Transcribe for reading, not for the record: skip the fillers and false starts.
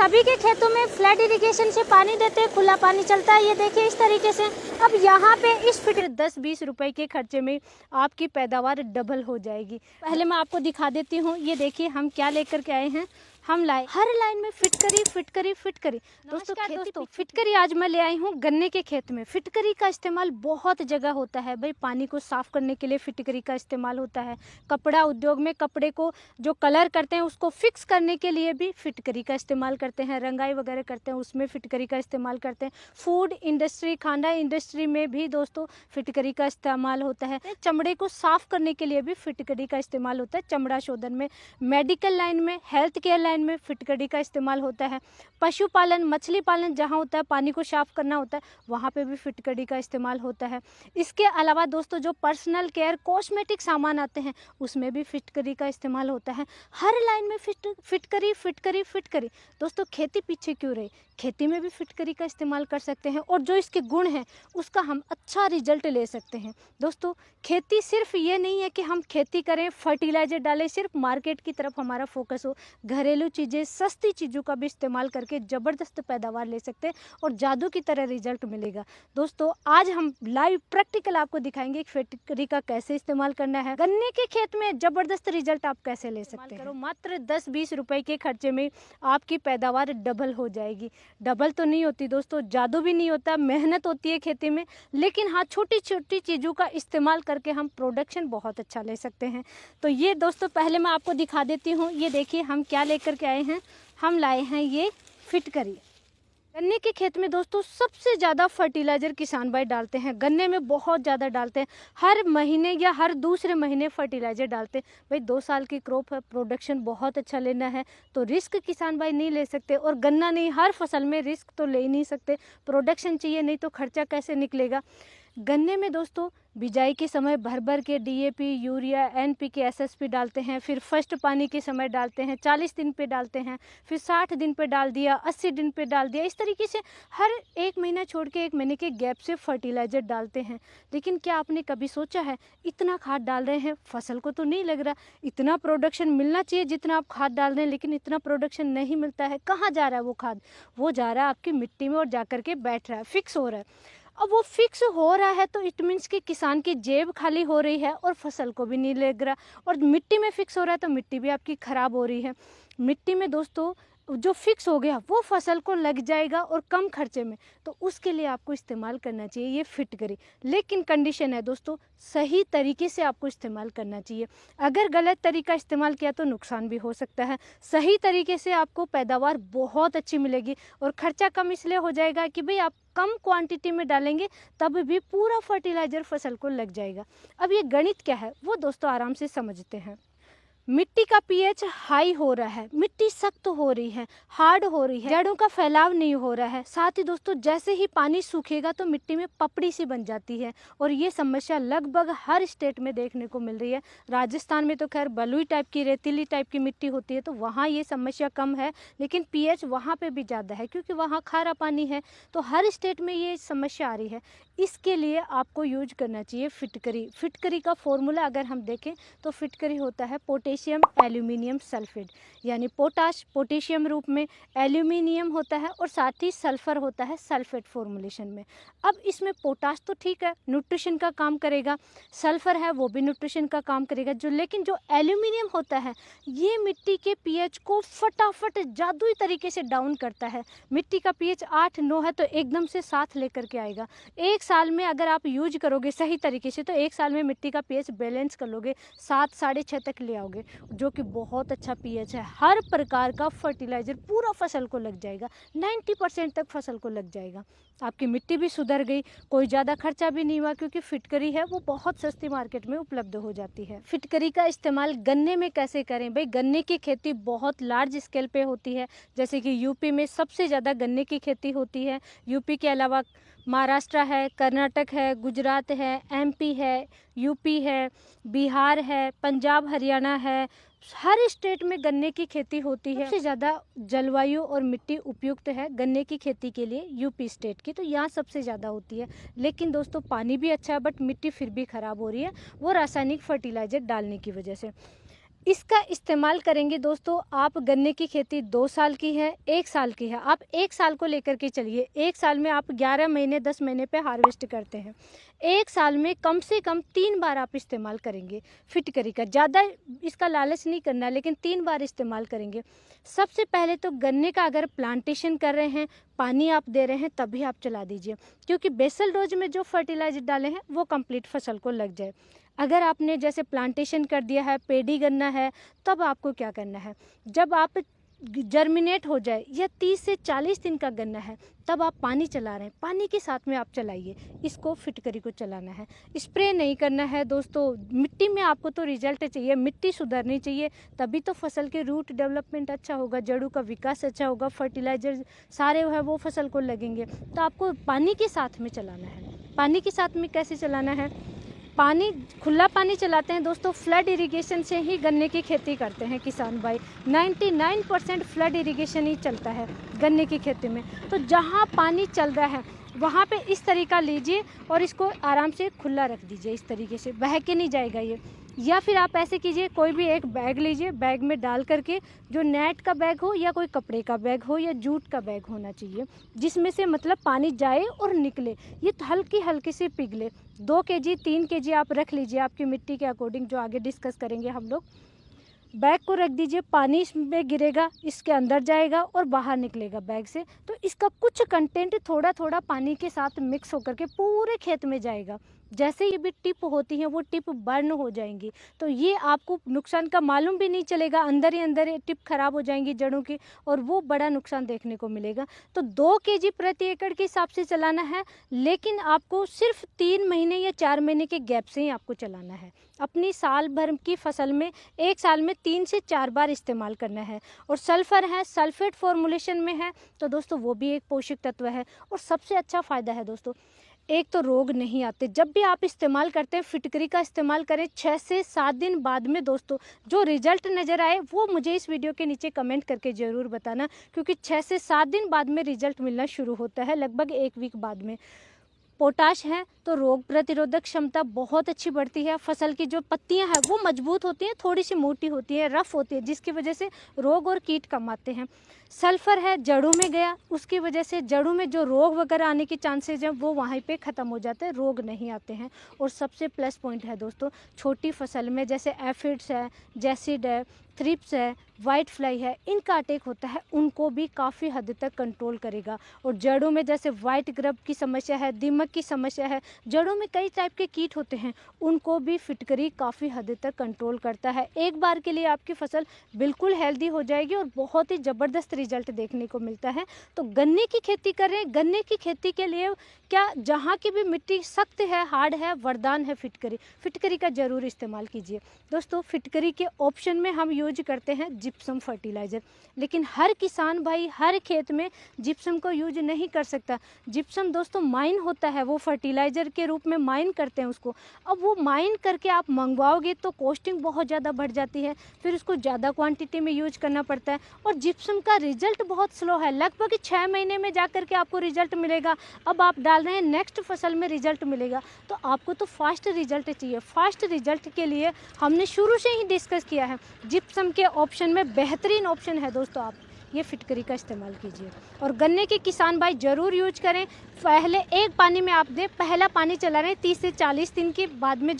सभी के खेतों में फ्लड इरिगेशन से पानी देते हैं, खुला पानी चलता है। ये देखिए इस तरीके से। अब यहाँ पे इस फीट 10-20 रुपए के खर्चे में आपकी पैदावार डबल हो जाएगी। पहले मैं आपको दिखा देती हूँ। ये देखिए हम क्या लेकर के आए हैं। हम लाए हर लाइन में फिटकरी। दोस्तों फिटकरी आज मैं ले आई हूँ गन्ने के खेत में। फिटकरी का इस्तेमाल बहुत जगह होता है भाई। पानी को साफ करने के लिए फिटकरी का इस्तेमाल होता है। कपड़ा उद्योग में कपड़े को जो कलर करते हैं उसको फिक्स करने के लिए भी फिटकरी का इस्तेमाल करते हैं। रंगाई वगैरह करते हैं उसमें फिटकरी का इस्तेमाल करते हैं। फूड इंडस्ट्री, खाना इंडस्ट्री में भी दोस्तों फिटकरी का इस्तेमाल होता है। चमड़े को साफ करने के लिए भी फिटकरी का इस्तेमाल होता है। चमड़ा शोधन में, मेडिकल लाइन में, हेल्थ केयर लाइन में फिटकरी का इस्तेमाल होता है। पशुपालन, मछली पालन जहाँ होता है, पानी को साफ करना होता है, वहाँ पे भी फिटकरी का इस्तेमाल होता है। इसके अलावा दोस्तों जो पर्सनल केयर कॉस्मेटिक सामान आते हैं उसमें भी फिटकरी का इस्तेमाल होता है। हर लाइन में फिटकरी। दोस्तों खेती पीछे क्यों रही? खेती में भी फिटकरी का इस्तेमाल कर सकते हैं और जो इसके गुण हैं उसका हम अच्छा रिजल्ट ले सकते हैं। दोस्तों खेती सिर्फ ये नहीं है कि हम खेती करें, फर्टिलाइजर डालें, सिर्फ मार्केट की तरफ हमारा फोकस हो। घरेलू चीज़ें, सस्ती चीज़ों का भी इस्तेमाल करके ज़बरदस्त पैदावार ले सकते हैं और जादू की तरह रिजल्ट मिलेगा। दोस्तों आज हम लाइव प्रैक्टिकल आपको दिखाएंगे कि फिटकरी का कैसे इस्तेमाल करना है। गन्ने के खेत में ज़बरदस्त रिजल्ट आप कैसे ले सकते हैं। मात्र 10-20 रुपए के खर्चे में आपकी पैदावार डबल हो जाएगी। डबल तो नहीं होती दोस्तों, जादू भी नहीं होता, मेहनत होती है खेती में, लेकिन हाँ छोटी छोटी चीज़ों का इस्तेमाल करके हम प्रोडक्शन बहुत अच्छा ले सकते हैं। तो ये दोस्तों पहले मैं आपको दिखा देती हूँ। ये देखिए हम क्या लेकर के आए हैं। हम लाए हैं ये फिटकरी। गन्ने के खेत में दोस्तों सबसे ज़्यादा फर्टिलाइज़र किसान भाई डालते हैं। गन्ने में बहुत ज़्यादा डालते हैं। हर महीने या हर दूसरे महीने फर्टिलाइज़र डालते हैं भाई। 2 साल की क्रॉप है, प्रोडक्शन बहुत अच्छा लेना है तो रिस्क किसान भाई नहीं ले सकते। और गन्ना नहीं, हर फसल में रिस्क तो ले ही नहीं सकते। प्रोडक्शन चाहिए, नहीं तो खर्चा कैसे निकलेगा। गन्ने में दोस्तों बिजाई के समय भर के डीएपी, यूरिया, एनपीके, एसएसपी डालते हैं। फिर फर्स्ट पानी के समय डालते हैं, 40 दिन पे डालते हैं, फिर 60 दिन पे डाल दिया, 80 दिन पे डाल दिया। इस तरीके से हर 1 महीना छोड़ के 1 महीने के गैप से फर्टिलाइज़र डालते हैं। लेकिन क्या आपने कभी सोचा है इतना खाद डाल रहे हैं, फसल को तो नहीं लग रहा, इतना प्रोडक्शन मिलना चाहिए जितना आप खाद डाल रहे हैं, लेकिन इतना प्रोडक्शन नहीं मिलता है। कहाँ जा रहा है वो खाद? वो जा रहा है आपकी मिट्टी में और जा कर के बैठ रहा है, फिक्स हो रहा है। अब वो फिक्स हो रहा है तो इट मीन्स कि किसान की जेब खाली हो रही है और फसल को भी नहीं लग रहा। और मिट्टी में फिक्स हो रहा है तो मिट्टी भी आपकी ख़राब हो रही है। मिट्टी में दोस्तों जो फिक्स हो गया वो फसल को लग जाएगा और कम खर्चे में, तो उसके लिए आपको इस्तेमाल करना चाहिए ये फिटकरी। लेकिन कंडीशन है दोस्तों, सही तरीके से आपको इस्तेमाल करना चाहिए। अगर गलत तरीका इस्तेमाल किया तो नुकसान भी हो सकता है। सही तरीके से आपको पैदावार बहुत अच्छी मिलेगी और खर्चा कम इसलिए हो जाएगा कि भाई आप कम क्वांटिटी में डालेंगे तब भी पूरा फर्टिलाइज़र फसल को लग जाएगा। अब ये गणित क्या है वो दोस्तों आराम से समझते हैं। मिट्टी का पीएच हाई हो रहा है, मिट्टी सख्त हो रही है, हार्ड हो रही है, जड़ों का फैलाव नहीं हो रहा है। साथ ही दोस्तों जैसे ही पानी सूखेगा तो मिट्टी में पपड़ी सी बन जाती है और ये समस्या लगभग हर स्टेट में देखने को मिल रही है। राजस्थान में तो खैर बलुई टाइप की, रेतीली टाइप की मिट्टी होती है तो वहाँ ये समस्या कम है, लेकिन पीएच वहाँ पे भी ज़्यादा है क्योंकि वहाँ खारा पानी है। तो हर स्टेट में ये समस्या आ रही है। इसके लिए आपको यूज करना चाहिए फिटकरी। फिटकरी का फॉर्मूला अगर हम देखें तो फिटकरी होता है पोटेशियम एल्यूमिनियम सल्फेट, यानी पोटाश पोटेशियम रूप में, एल्यूमिनियम होता है और साथ ही सल्फर होता है सल्फेट फॉर्मुलेशन में। अब इसमें पोटाश तो ठीक है न्यूट्रिशन का काम करेगा, सल्फर है वो भी न्यूट्रिशन का काम करेगा, लेकिन जो एल्यूमिनियम होता है ये मिट्टी के पीएच को फटाफट जादुई तरीके से डाउन करता है। मिट्टी का पीएच 8-9 है तो एकदम से 7 लेकर के आएगा। 1 साल में अगर आप यूज करोगे सही तरीके से तो 1 साल में मिट्टी का पीएच बैलेंस कर लोगे, 7-6.5 तक ले आओगे, जो कि बहुत अच्छा पीएच है। हर प्रकार का फर्टिलाइजर पूरा फसल को लग जाएगा, 90% तक फसल को लग जाएगा। आपकी मिट्टी भी सुधर गई, कोई ज़्यादा खर्चा भी नहीं हुआ क्योंकि फिटकरी है वो बहुत सस्ती मार्केट में उपलब्ध हो जाती है। फिटकरी का इस्तेमाल गन्ने में कैसे करें? भाई गन्ने की खेती बहुत लार्ज स्केल पे होती है, जैसे कि यूपी में सबसे ज़्यादा गन्ने की खेती होती है। यूपी के अलावा महाराष्ट्र है, कर्नाटक है, गुजरात है, एमपी है, यूपी है, बिहार है, पंजाब हरियाणा है, हर स्टेट में गन्ने की खेती होती है। सबसे ज़्यादा जलवायु और मिट्टी उपयुक्त है गन्ने की खेती के लिए यूपी स्टेट की, तो यहाँ सबसे ज़्यादा होती है। लेकिन दोस्तों पानी भी अच्छा है बट मिट्टी फिर भी ख़राब हो रही है, वो रासायनिक फर्टिलाइज़र डालने की वजह से। इसका इस्तेमाल करेंगे दोस्तों। आप गन्ने की खेती 2 साल की है, 1 साल की है, आप 1 साल को लेकर के चलिए। 1 साल में आप 11 महीने 10 महीने पे हार्वेस्ट करते हैं। 1 साल में कम से कम 3 बार आप इस्तेमाल करेंगे फिटकरी का। ज़्यादा इसका लालच नहीं करना, लेकिन 3 बार इस्तेमाल करेंगे। सबसे पहले तो गन्ने का अगर प्लांटेशन कर रहे हैं, पानी आप दे रहे हैं, तभी आप चला दीजिए, क्योंकि बेसल डोज में जो फर्टिलाइजर डाले हैं वो कंप्लीट फसल को लग जाए। अगर आपने जैसे प्लांटेशन कर दिया है, पेडी गन्ना है, तब आपको क्या करना है, जब आप जर्मिनेट हो जाए या 30 से 40 दिन का गन्ना है, तब आप पानी चला रहे हैं, पानी के साथ में आप चलाइए। इसको फिटकरी को चलाना है, स्प्रे नहीं करना है दोस्तों। मिट्टी में आपको तो रिजल्ट चाहिए, मिट्टी सुधरनी चाहिए, तभी तो फसल के रूट डेवलपमेंट अच्छा होगा, जड़ों का विकास अच्छा होगा, फर्टिलाइजर सारे है वो फसल को लगेंगे। तो आपको पानी के साथ में चलाना है। पानी के साथ में कैसे चलाना है, पानी खुला पानी चलाते हैं दोस्तों। फ्लड इरिगेशन से ही गन्ने की खेती करते हैं किसान भाई। 99% फ्लड इरिगेशन ही चलता है गन्ने की खेती में। तो जहाँ पानी चल रहा है वहाँ पे इस तरीका लीजिए और इसको आराम से खुला रख दीजिए, इस तरीके से बह के नहीं जाएगा ये। या फिर आप ऐसे कीजिए, कोई भी एक बैग लीजिए, बैग में डाल करके, जो नेट का बैग हो या कोई कपड़े का बैग हो या जूट का बैग होना चाहिए, जिसमें से मतलब पानी जाए और निकले, ये हल्की हल्की से पिघले। 2 केजी 3 केजी आप रख लीजिए आपकी मिट्टी के अकॉर्डिंग, जो आगे डिस्कस करेंगे हम लोग। बैग को रख दीजिए, पानी इसमें गिरेगा, इसके अंदर जाएगा और बाहर निकलेगा बैग से। तो इसका कुछ कंटेंट थोड़ा थोड़ा पानी के साथ मिक्स होकर के पूरे खेत में जाएगा। जैसे ये भी टिप होती हैं वो टिप बर्न हो जाएंगी, तो ये आपको नुकसान का मालूम भी नहीं चलेगा। अंदर ही अंदर ये टिप खराब हो जाएंगी जड़ों की, और वो बड़ा नुकसान देखने को मिलेगा। तो 2 केजी प्रति एकड़ के हिसाब से चलाना है, लेकिन आपको सिर्फ 3 महीने या 4 महीने के गैप से ही आपको चलाना है। अपनी साल भर की फसल में 1 साल में 3 से 4 बार इस्तेमाल करना है। और सल्फर है, सल्फेट फॉर्मुलेशन में है, तो दोस्तों वो भी एक पोषक तत्व है। और सबसे अच्छा फ़ायदा है दोस्तों, एक तो रोग नहीं आते। जब भी आप इस्तेमाल करते हैं फिटकरी का इस्तेमाल करें 6 से 7 दिन बाद में दोस्तों, जो रिजल्ट नज़र आए वो मुझे इस वीडियो के नीचे कमेंट करके ज़रूर बताना, क्योंकि 6 से 7 दिन बाद में रिजल्ट मिलना शुरू होता है, लगभग 1 वीक बाद में। पोटाश है तो रोग प्रतिरोधक क्षमता बहुत अच्छी बढ़ती है। फसल की जो पत्तियां हैं वो मजबूत होती हैं, थोड़ी सी मोटी होती है, रफ होती है, जिसकी वजह से रोग और कीट कम आते हैं। सल्फर है, जड़ों में गया, उसकी वजह से जड़ों में जो रोग वगैरह आने के चांसेस हैं वो वहीं पे ख़त्म हो जाते हैं, रोग नहीं आते हैं। और सबसे प्लस पॉइंट है दोस्तों, छोटी फसल में जैसे एफिड्स है, जैसिड है, थ्रिप्स है, वाइट फ्लाई है, इनका अटैक होता है, उनको भी काफ़ी हद तक कंट्रोल करेगा। और जड़ों में जैसे वाइट ग्रब की समस्या है, दीमक की समस्या है, जड़ों में कई टाइप के कीट होते हैं, उनको भी फिटकरी काफ़ी हद तक कंट्रोल करता है। एक बार के लिए आपकी फसल बिल्कुल हेल्दी हो जाएगी और बहुत ही ज़बरदस्त रिजल्ट देखने को मिलता है। तो गन्ने की खेती करें, गन्ने की खेती के लिए क्या जहाँ की भी मिट्टी सख्त है, हार्ड है, वरदान है फिटकरी। फिटकरी का ज़रूर इस्तेमाल कीजिए दोस्तों। फिटकरी के ऑप्शन में हम यूज करते हैं जिप्सम फर्टिलाइज़र, लेकिन हर किसान भाई हर खेत में जिप्सम को यूज नहीं कर सकता। जिप्सम दोस्तों माइन होता है, वो फर्टिलाइज़र के रूप में माइन करते हैं उसको। अब वो माइन करके आप मंगवाओगे तो कॉस्टिंग बहुत ज़्यादा बढ़ जाती है, फिर उसको ज़्यादा क्वांटिटी में यूज करना पड़ता है। और जिप्सम का रिजल्ट बहुत स्लो है, लगभग 6 महीने में जा करके आपको रिजल्ट मिलेगा। अब आप डाल रहे हैं, नेक्स्ट फसल में रिजल्ट मिलेगा, तो आपको तो फास्ट रिजल्ट चाहिए। फास्ट रिजल्ट के लिए हमने शुरू से ही डिस्कस किया है, जिप्सम के ऑप्शन में बेहतरीन ऑप्शन है दोस्तों, आप ये फिटकरी का इस्तेमाल कीजिए। और गन्ने के किसान भाई ज़रूर यूज करें। पहले एक पानी में आप दें, पहला पानी चला रहे हैं 30 से 40 दिन के बाद में